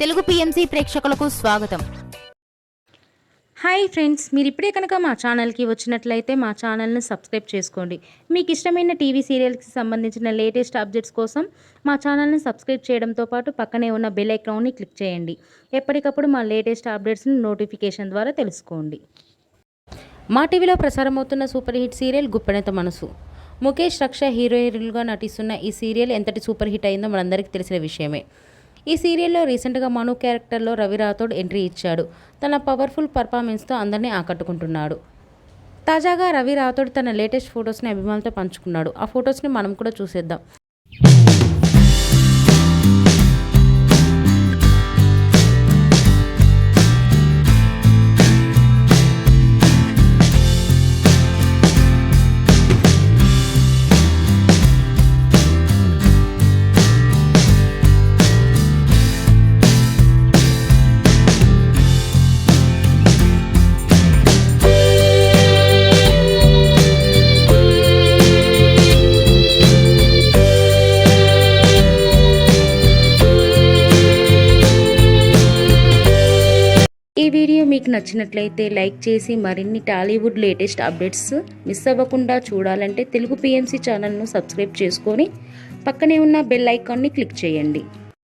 Telugu PMC ప్రేక్షకులకు స్వాగతం. Hi friends, మీరు ఇప్పుడే కనుక మా ఛానల్కి వచ్చినట్లయితే మా ఛానల్ని సబ్స్క్రైబ్ చేసుకోండి. మీకు ఇష్టమైన టీవీ సీరియల్కి సంబంధించిన లేటెస్ట్ అప్డేట్స్ కోసం మా ఛానల్ని సబ్స్క్రైబ్ చేయడంతో పాటు పక్కనే ఉన్న బెల్ ఐకాన్ని క్లిక్ చేయండి. ఎప్పటికప్పుడు మా లేటెస్ట్ అప్డేట్స్ని నోటిఫికేషన్ ద్వారా తెలుసుకోండి. మా టీవీలో ప్రసారమవుతున్న సూపర్ హిట్ సీరియల్ గుప్పెడంత మనసు. ముఖేష్, రక్ష హీరోయిన్లుగా నటిస్తున్న ఈ సీరియల్ ఎంతటి సూపర్ హిట్ అయిందో మనందరికీ తెలిసిన విషయమే. ఈ సీరియల్లో రీసెంట్గా మను క్యారెక్టర్లో రవి రాథోడ్ ఎంట్రీ ఇచ్చాడు. తన పవర్ఫుల్ పర్ఫార్మెన్స్తో అందరినీ ఆకట్టుకుంటున్నాడు. తాజాగా రవి రాథోడ్ తన లేటెస్ట్ ఫొటోస్ని అభిమానులతో పంచుకున్నాడు. ఆ ఫొటోస్ని మనం కూడా చూసేద్దాం. ఈ వీడియో మీకు నచ్చినట్లయితే లైక్ చేసి మరిన్ని టాలీవుడ్ లేటెస్ట్ అప్డేట్స్ మిస్ అవ్వకుండా చూడాలంటే తెలుగు పిఎంసి ఛానల్ను సబ్స్క్రైబ్ చేసుకొని పక్కనే ఉన్న బెల్ ఐకాన్ని క్లిక్ చేయండి.